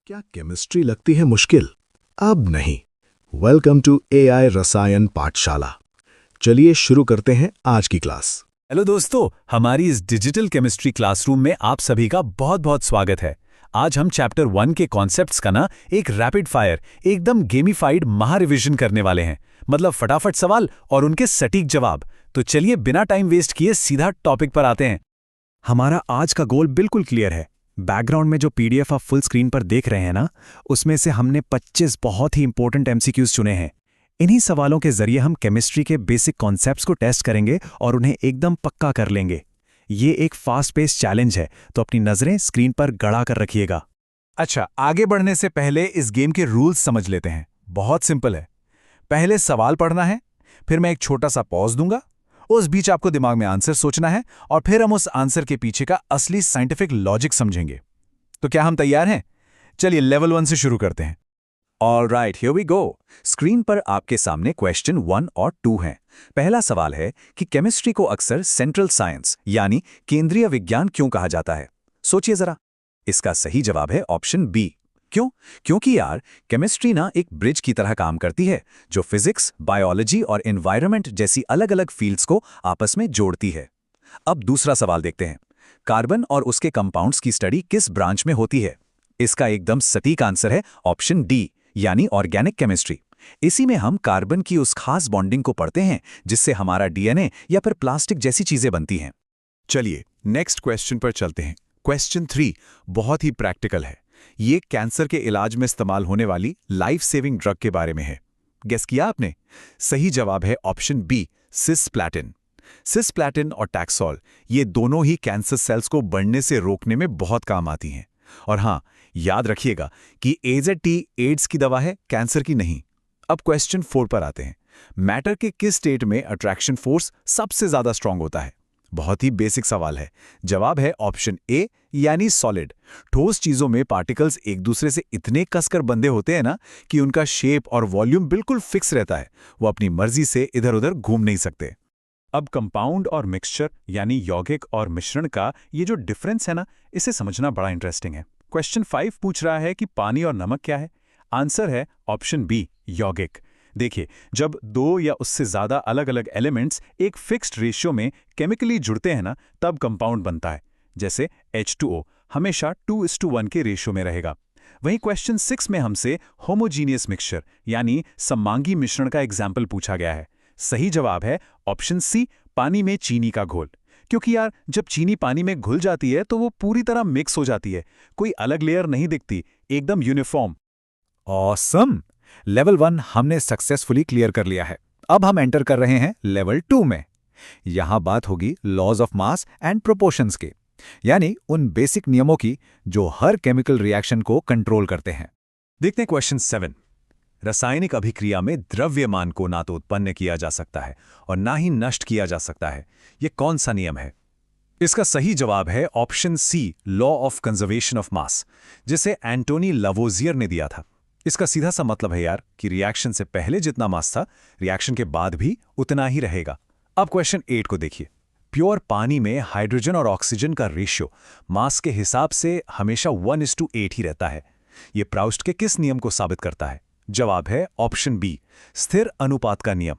क्या केमिस्ट्री लगती है मुश्किल? अब नहीं। वेलकम टू एआई रसायन पाठशाला। चलिए शुरू करते हैं आज की क्लास। हेलो दोस्तों, हमारी इस डिजिटल केमिस्ट्री क्लासरूम में आप सभी का बहुत बहुत स्वागत है। आज हम चैप्टर 1 के कॉन्सेप्ट्स का एक रैपिड फायर, एकदम गेमिफाइड महारिविजन करने वाले हैं। मतलब फटाफट सवाल और उनके सटीक जवाब। तो चलिए बिना टाइम वेस्ट किए सीधा टॉपिक पर आते हैं। हमारा आज का गोल बिल्कुल क्लियर है। बैकग्राउंड में जो पीडीएफ आप फुल स्क्रीन पर देख रहे हैं ना, उसमें से हमने 25 बहुत ही इंपॉर्टेंट एमसीक्यूज चुने हैं। इन्हीं सवालों के जरिए हम केमिस्ट्री के बेसिक कॉन्सेप्ट्स को टेस्ट करेंगे और उन्हें एकदम पक्का कर लेंगे। ये एक फास्ट पेस चैलेंज है, तो अपनी नजरें स्क्रीन पर गड़ा कर रखिएगा। अच्छा, आगे बढ़ने से पहले इस गेम के रूल्स समझ लेते हैं। बहुत सिंपल है। पहले सवाल पढ़ना है, फिर मैं एक छोटा सा पॉज दूंगा। उस बीच आपको दिमाग में आंसर सोचना है और फिर हम उस आंसर के पीछे का असली साइंटिफिक लॉजिक समझेंगे। तो क्या हम तैयार हैं? चलिए लेवल 1 से शुरू करते हैं। Alright, here we go. Screen पर आपके सामने क्वेश्चन 1 और 2 हैं। पहला सवाल है कि केमिस्ट्री को अक्सर सेंट्रल साइंस यानी केंद्रीय विज्ञान क्यों कहा जाता है? सोचिए जरा। इसका सही जवाब है ऑप्शन बी। क्यों? क्योंकि यार केमिस्ट्री एक ब्रिज की तरह काम करती है, जो फिजिक्स, बायोलॉजी और एनवायरनमेंट जैसी अलग अलग फील्ड्स को आपस में जोड़ती है। अब दूसरा सवाल देखते हैं। कार्बन और उसके कंपाउंड्स की स्टडी किस ब्रांच में होती है? इसका एकदम सटीक आंसर है ऑप्शन डी, यानी ऑर्गेनिक केमिस्ट्री। इसी में हम कार्बन की उस खास बॉन्डिंग को पढ़ते हैं जिससे हमारा डीएनए या फिर प्लास्टिक जैसी चीजें बनती हैं। चलिए नेक्स्ट क्वेश्चन पर चलते हैं। क्वेश्चन 3 बहुत ही प्रैक्टिकल है। ये कैंसर के इलाज में इस्तेमाल होने वाली लाइफ सेविंग ड्रग के बारे में है। गेस किया आपने? सही जवाब है ऑप्शन बी, सिस्प्लैटिन। सिस्प्लैटिन और टैक्सोल, ये दोनों ही कैंसर सेल्स को बढ़ने से रोकने में बहुत काम आती हैं। और हाँ, याद रखिएगा कि AZT एड्स की दवा है, कैंसर की नहीं। अब क्वेश्चन 4 पर आते हैं। मैटर के किस स्टेट में अट्रैक्शन फोर्स सबसे ज्यादा स्ट्रांग होता है? बहुत ही बेसिक सवाल है। जवाब है ऑप्शन ए, यानी सॉलिड। ठोस चीजों में पार्टिकल्स एक दूसरे से इतने कसकर बंधे होते हैं कि उनका शेप और वॉल्यूम बिल्कुल फिक्स रहता है। वो अपनी मर्जी से इधर उधर घूम नहीं सकते। अब कंपाउंड और मिक्सचर यानी यौगिक और मिश्रण का ये जो डिफरेंस है इसे समझना बड़ा इंटरेस्टिंग है। क्वेश्चन 5 पूछ रहा है कि पानी और नमक क्या है? आंसर है ऑप्शन बी, यौगिक। देखिए, जब 2 या उससे ज्यादा अलग अलग एलिमेंट्स एक फिक्स्ड रेशियो में केमिकली जुड़ते हैं तब कंपाउंड बनता है। जैसे H2O हमेशा 2:1 के रेशियो में रहेगा। वहीं क्वेश्चन 6 में हमसे होमोजीनियस मिक्सचर यानी सममांगी मिश्रण का एग्जाम्पल पूछा गया है। सही जवाब है ऑप्शन सी, पानी में चीनी का घोल। क्योंकि यार जब चीनी पानी में घुल जाती है तो वो पूरी तरह मिक्स हो जाती है, कोई अलग लेयर नहीं दिखती, एकदम यूनिफॉर्म। ऑसम! लेवल 1 हमने सक्सेसफुली क्लियर कर लिया है। अब हम एंटर कर रहे हैं लेवल 2 में। यहां बात होगी laws of mass and proportions के, यानी उन बेसिक नियमों की जो हर केमिकल रिएक्शन को कंट्रोल करते हैं। देखते हैं क्वेश्चन 7। रासायनिक अभिक्रिया में द्रव्यमान को ना तो उत्पन्न किया जा सकता है और ना ही नष्ट किया जा सकता है। यह कौन सा नियम है? इसका सही जवाब है option C, law of conservation of mass, जिसे एंटोनी लवोजियर ने दिया था। इसका सीधा सा मतलब है यार कि रिएक्शन से पहले जितना मास था, रिएक्शन के बाद भी उतना ही रहेगा। अब क्वेश्चन 8 को देखिए। प्योर पानी में हाइड्रोजन और ऑक्सीजन का रेशियो मास के हिसाब से हमेशा 1:8 ही रहता है। यह प्राउस्ट के किस नियम को साबित करता है? जवाब है ऑप्शन बी, स्थिर अनुपात का नियम।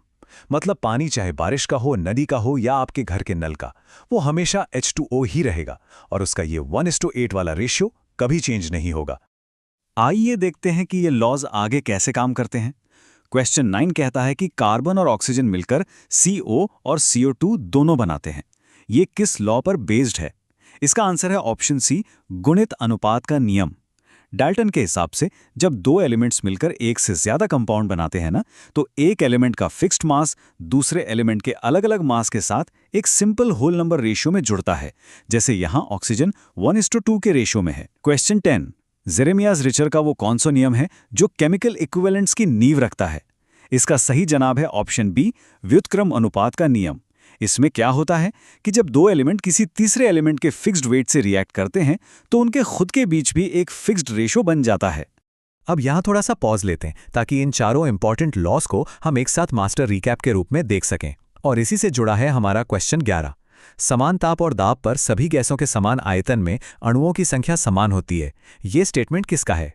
मतलब पानी चाहे बारिश का हो, नदी का हो या आपके घर के नल का, वो हमेशा H2O ही रहेगा और उसका ये 1:8 वाला रेशियो कभी चेंज नहीं होगा। आइए देखते हैं कि ये लॉज आगे कैसे काम करते हैं। क्वेश्चन 9 कहता है कि कार्बन और ऑक्सीजन मिलकर CO और CO2 दोनों बनाते हैं। ये किस लॉ पर बेस्ड है? इसका आंसर है ऑप्शन सी, गुणित अनुपात का नियम। डाल्टन के हिसाब से जब 2 एलिमेंट्स मिलकर एक से ज्यादा कंपाउंड बनाते हैं तो एक एलिमेंट का फिक्स्ड मास दूसरे एलिमेंट के अलग अलग मास के साथ एक सिंपल होल नंबर रेशियो में जुड़ता है। जैसे यहां ऑक्सीजन 1:2 के रेशियो में है। क्वेश्चन 10, जेरेमियाज रिचर का वो कौन सा नियम है जो केमिकल इक्विवेलेंट्स की नींव रखता है? इसका सही जवाब है ऑप्शन बी, व्युत्क्रम अनुपात का नियम। इसमें क्या होता है कि जब 2 एलिमेंट किसी तीसरे एलिमेंट के फिक्स्ड वेट से रिएक्ट करते हैं तो उनके खुद के बीच भी एक फिक्स्ड रेशियो बन जाता है। अब यहां थोड़ा सा पॉज लेते हैं ताकि इन चारों इंपॉर्टेंट लॉस को हम एक साथ मास्टर रिकैप के रूप में देख सकें। और इसी से जुड़ा है हमारा क्वेश्चन 11। समान ताप और दाब पर सभी गैसों के समान आयतन में अणुओं की संख्या समान होती है। ये स्टेटमेंट किसका है?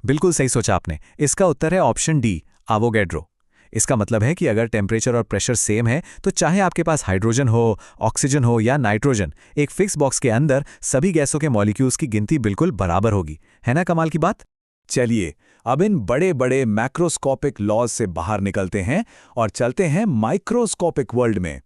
बिल्कुल सही सोचा आपने। इसका उत्तर है ऑप्शन डी, एवोगैड्रो। इसका मतलब है कि अगर टेम्परेचर और प्रेशर सेम है तो चाहे आपके पास हाइड्रोजन हो, ऑक्सीजन हो या नाइट्रोजन, एक फिक्स बॉक्स के अंदर सभी गैसों के मॉलिक्यूल्स की गिनती बिल्कुल बराबर होगी। है ना कमाल की बात? चलिए, अब इन बड़े बड़े मैक्रोस्कोपिक लॉज से बाहर निकलते हैं और चलते हैं माइक्रोस्कोपिक वर्ल्ड में।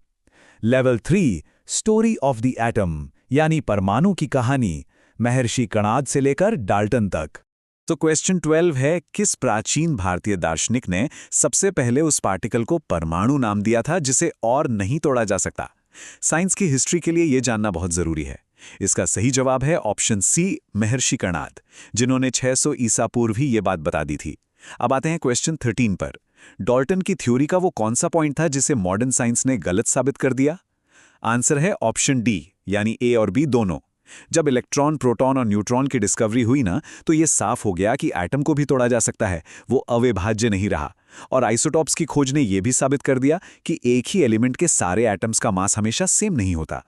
Level 3, story of the atom, यानी परमाणु की कहानी, महर्षि कणाद से लेकर डाल्टन तक। तो क्वेश्चन 12 है, किस प्राचीन भारतीय दार्शनिक ने सबसे पहले उस पार्टिकल को परमाणु नाम दिया था जिसे और नहीं तोड़ा जा सकता? साइंस की हिस्ट्री के लिए यह जानना बहुत जरूरी है। इसका सही जवाब है ऑप्शन सी, महर्षि कणाद, जिन्होंने 600 ईसा पूर्व ही ये बात बता दी थी। अब आते हैं क्वेश्चन 13 पर। डाल्टन की थ्योरी का वो कौन सा पॉइंट था जिसे मॉडर्न साइंस ने गलत साबित कर दिया? आंसर है ऑप्शन डी, यानी ए और बी दोनों। जब इलेक्ट्रॉन, प्रोटॉन और न्यूट्रॉन की डिस्कवरी हुई ना, तो ये साफ हो गया कि एटम को भी तोड़ा जा सकता है, वो अविभाज्य नहीं रहा। और आइसोटॉप्स की खोज ने यह भी साबित कर दिया कि एक ही एलिमेंट के सारे एटम्स का मास हमेशा सेम नहीं होता।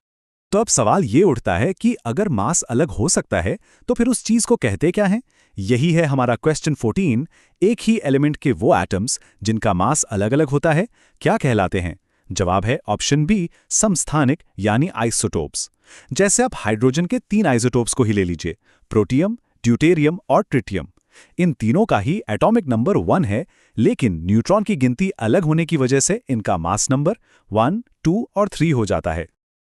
तो अब सवाल ये उठता है कि अगर मास अलग हो सकता है तो फिर उस चीज को कहते क्या हैं? यही है हमारा क्वेश्चन 14। एक ही एलिमेंट के वो एटम्स जिनका मास अलग अलग होता है क्या कहलाते हैं? जवाब है ऑप्शन बी, समस्थानिक यानी आइसोटोप्स। जैसे आप हाइड्रोजन के 3 आइसोटोप्स को ही ले लीजिए, प्रोटियम, ड्यूटेरियम और ट्रिटियम। इन तीनों का ही एटॉमिक नंबर 1 है, लेकिन न्यूट्रॉन की गिनती अलग होने की वजह से इनका मास नंबर 1, 2 और 3 हो जाता है।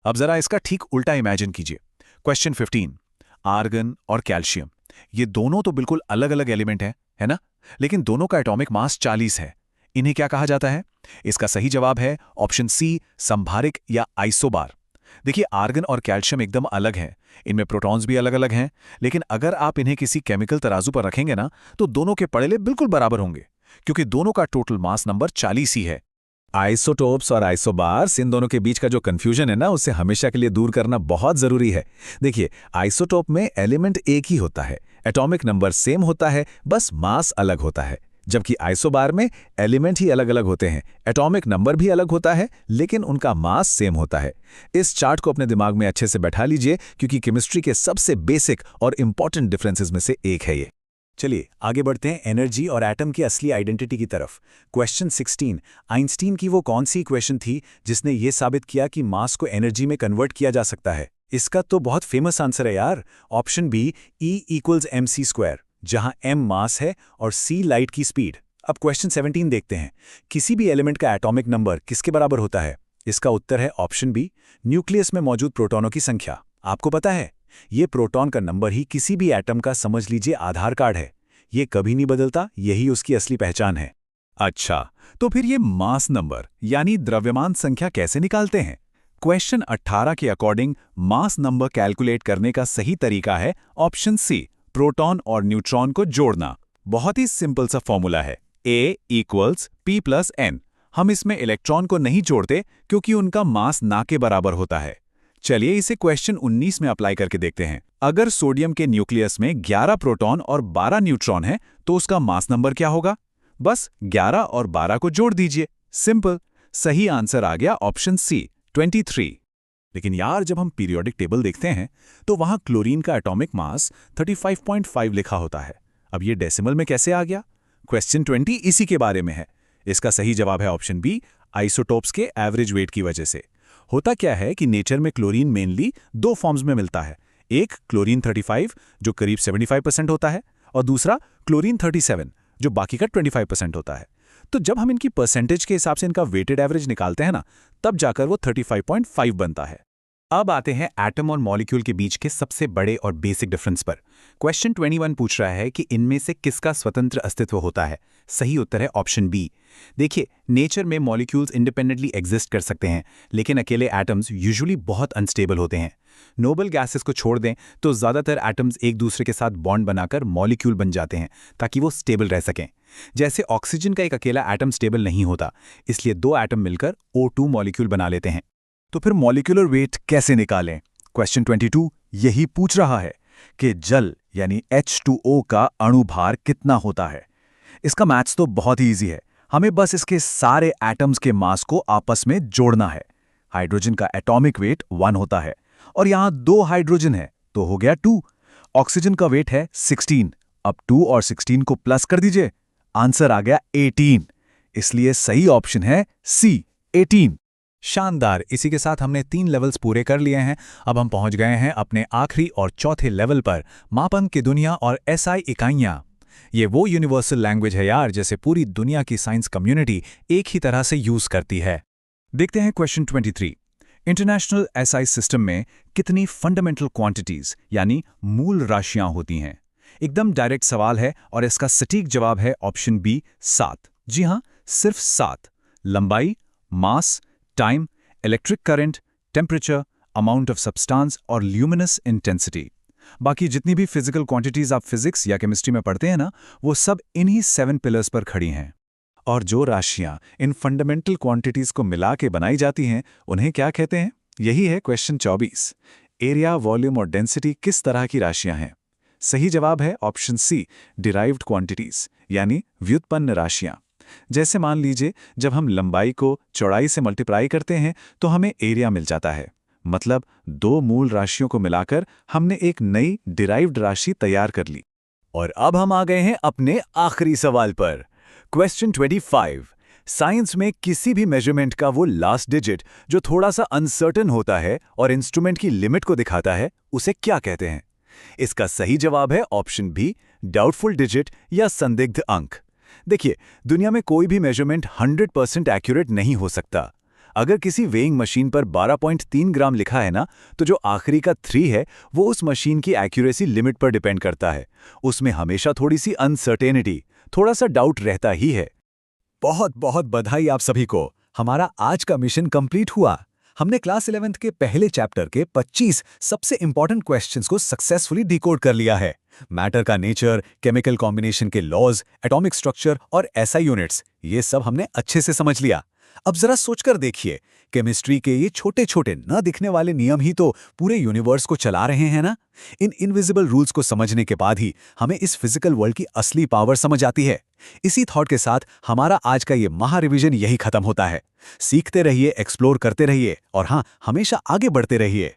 अब जरा इसका ठीक उल्टा इमेजिन कीजिए। क्वेश्चन 15, आर्गन और कैल्शियम, ये दोनों तो बिल्कुल अलग अलग एलिमेंट हैं, है ना? लेकिन दोनों का एटॉमिक मास 40 है। इन्हें क्या कहा जाता है? इसका सही जवाब है ऑप्शन सी, संभारिक या आइसोबार। देखिए, आर्गन और कैल्शियम एकदम अलग हैं, इनमें प्रोटॉन्स भी अलग अलग हैं, लेकिन अगर आप इन्हें किसी केमिकल तराजू पर रखेंगे ना, तो दोनों के पड़ेले बिल्कुल बराबर होंगे, क्योंकि दोनों का टोटल मास नंबर 40 ही है। आइसोटोप्स और आइसोबार्स, इन दोनों के बीच का जो कंफ्यूजन है ना, उसे हमेशा के लिए दूर करना बहुत जरूरी है। देखिए, आइसोटोप में एलिमेंट एक ही होता है, एटॉमिक नंबर सेम होता है, बस मास अलग होता है। जबकि आइसोबार में एलिमेंट ही अलग अलग होते हैं, एटॉमिक नंबर भी अलग होता है, लेकिन उनका मास सेम होता है। इस चार्ट को अपने दिमाग में अच्छे से बैठा लीजिए, क्योंकि केमिस्ट्री के सबसे बेसिक और इंपॉर्टेंट डिफरेंसेस में से एक है ये। चलिए आगे बढ़ते हैं एनर्जी और एटम की असली आइडेंटिटी की तरफ। क्वेश्चन 16, आइंस्टीन की वो कौन सी इक्वेशन थी जिसने ये साबित किया कि मास को एनर्जी में कन्वर्ट किया जा सकता है? इसका तो बहुत फेमस आंसर है यार, ऑप्शन बी, E=mc², जहां m मास है और c लाइट की स्पीड। अब क्वेश्चन 17 देखते हैं, किसी भी एलिमेंट का एटॉमिक नंबर किसके बराबर होता है? इसका उत्तर है ऑप्शन बी, न्यूक्लियस में मौजूद प्रोटॉनों की संख्या। आपको पता है, ये प्रोटॉन का नंबर ही किसी भी एटम का समझ लीजिए आधार कार्ड है। ये कभी नहीं बदलता, यही उसकी असली पहचान है। अच्छा, तो फिर ये मास नंबर यानी द्रव्यमान संख्या कैसे निकालते हैं? क्वेश्चन 18 के अकॉर्डिंग मास नंबर कैलकुलेट करने का सही तरीका है ऑप्शन सी, प्रोटॉन और न्यूट्रॉन को जोड़ना। बहुत ही सिंपल सा फॉर्मूला है, A=P+N। हम इसमें इलेक्ट्रॉन को नहीं जोड़ते क्योंकि उनका मास ना के बराबर होता है। चलिए इसे क्वेश्चन 19 में अप्लाई करके देखते हैं। अगर सोडियम के न्यूक्लियस में 11 प्रोटॉन और 12 न्यूट्रॉन है, तो उसका मास नंबर क्या होगा? बस 11 और 12 को जोड़ दीजिए, सिंपल। सही आंसर आ गया ऑप्शन सी, 23। लेकिन यार, जब हम पीरियोडिक टेबल देखते हैं तो वहां क्लोरीन का एटॉमिक मास 35.5 लिखा होता है। अब ये डेसिमल में कैसे आ गया? क्वेश्चन 20 इसी के बारे में है। इसका सही जवाब है ऑप्शन बी, आइसोटोप्स के एवरेज वेट की वजह से। होता क्या है कि नेचर में क्लोरीन मेनली 2 फॉर्म्स में मिलता है, एक क्लोरीन 35 जो करीब 75% होता है, और दूसरा क्लोरीन 37 जो बाकी का 25% होता है। तो जब हम इनकी परसेंटेज के हिसाब से इनका वेटेड एवरेज निकालते हैं ना, तब जाकर वो 35.5 बनता है। अब आते हैं एटम और मॉलिक्यूल के बीच के सबसे बड़े और बेसिक डिफरेंस पर। क्वेश्चन 21 पूछ रहा है कि इनमें से किसका स्वतंत्र अस्तित्व होता है? सही उत्तर है ऑप्शन बी। देखिए, नेचर में मॉलिक्यूल्स इंडिपेंडेंटली एग्जिस्ट कर सकते हैं, लेकिन अकेले एटम्स यूजुअली बहुत अनस्टेबल होते हैं। नोबल गैसेस को छोड़ दें तो ज़्यादातर एटम्स एक दूसरे के साथ बॉन्ड बनाकर मॉलिक्यूल बन जाते हैं ताकि वो स्टेबल रह सकें। जैसे ऑक्सीजन का एक अकेला एटम स्टेबल नहीं होता, इसलिए 2 एटम मिलकर O2 मॉलिक्यूल बना लेते हैं। तो फिर मॉलिक्यूलर वेट कैसे निकालें? क्वेश्चन 22 यही पूछ रहा है कि जल यानी H2O का अणुभार कितना होता है। इसका मैथ्स तो बहुत ही ईजी है, हमें बस इसके सारे एटम्स के मास को आपस में जोड़ना है। हाइड्रोजन का एटॉमिक वेट 1 होता है और यहां 2 हाइड्रोजन है तो हो गया 2। ऑक्सीजन का वेट है 16, अब 2 और 16 को प्लस कर दीजिए, आंसर आ गया 18। इसलिए सही ऑप्शन है सी, 18। शानदार। इसी के साथ हमने 3 लेवल्स पूरे कर लिए हैं। अब हम पहुंच गए हैं अपने आखिरी और चौथे लेवल पर, मापन की दुनिया और एसआई इकाइयां। ये वो यूनिवर्सल लैंग्वेज है यार, जैसे पूरी दुनिया की साइंस कम्युनिटी एक ही तरह से यूज करती है। देखते हैं क्वेश्चन 23। इंटरनेशनल एसआई सिस्टम में कितनी फंडामेंटल क्वांटिटीज यानी मूल राशियां होती हैं? एकदम डायरेक्ट सवाल है और इसका सटीक जवाब है ऑप्शन बी, 7। जी हां, सिर्फ 7। लंबाई, mass, time, electric current, temperature, amount of substance और ल्यूमिनस इंटेंसिटी। बाकी जितनी भी फिजिकल क्वांटिटीज आप फिजिक्स या केमिस्ट्री में पढ़ते हैं ना, वो सब इन्हीं 7 पिलर्स पर खड़ी हैं। और जो राशियां इन फंडामेंटल क्वांटिटीज को मिला के बनाई जाती हैं, उन्हें क्या कहते हैं? यही है क्वेश्चन 24। एरिया, वॉल्यूम और डेंसिटी किस तरह की राशियां हैं? सही जवाब है ऑप्शन सी, डिराइव्ड क्वांटिटीज यानी व्युत्पन्न राशियां। जैसे मान लीजिए, जब हम लंबाई को चौड़ाई से मल्टीप्लाई करते हैं तो हमें एरिया मिल जाता है। मतलब 2 मूल राशियों को मिलाकर हमने एक नई डिराइव्ड राशि तैयार कर ली। और अब हम आ गए हैं अपने आखिरी सवाल पर, क्वेश्चन 25। साइंस में किसी भी मेजरमेंट का वो लास्ट डिजिट जो थोड़ा सा अनसर्टेन होता है और इंस्ट्रूमेंट की लिमिट को दिखाता है, उसे क्या कहते हैं? इसका सही जवाब है ऑप्शन बी, डाउटफुल डिजिट या संदिग्ध अंक। देखिए, दुनिया में कोई भी मेजरमेंट 100% एक्यूरेट नहीं हो सकता। अगर किसी वेइंग मशीन पर 12.3 ग्राम लिखा है ना, तो जो आखिरी का 3 है वो उस मशीन की एक्यूरेसी लिमिट पर डिपेंड करता है। उसमें हमेशा थोड़ी सी अनसर्टेनिटी, थोड़ा सा डाउट रहता ही है। बहुत बहुत बधाई आप सभी को, हमारा आज का मिशन कंप्लीट हुआ। हमने क्लास 11th के पहले चैप्टर के 25 सबसे इंपॉर्टेंट क्वेश्चंस को सक्सेसफुली डिकोड कर लिया है। मैटर का नेचर, केमिकल कॉम्बिनेशन के लॉज, एटॉमिक स्ट्रक्चर और एसआई यूनिट्स, ये सब हमने अच्छे से समझ लिया। अब जरा सोचकर देखिए, केमिस्ट्री के ये छोटे छोटे न दिखने वाले नियम ही तो पूरे यूनिवर्स को चला रहे हैं ना। इन इनविजिबल रूल्स को समझने के बाद ही हमें इस फिजिकल वर्ल्ड की असली पावर समझ आती है। इसी थॉट के साथ हमारा आज का ये महा रिवीजन यही खत्म होता है। सीखते रहिए, एक्सप्लोर करते रहिए और हाँ, हमेशा आगे बढ़ते रहिए।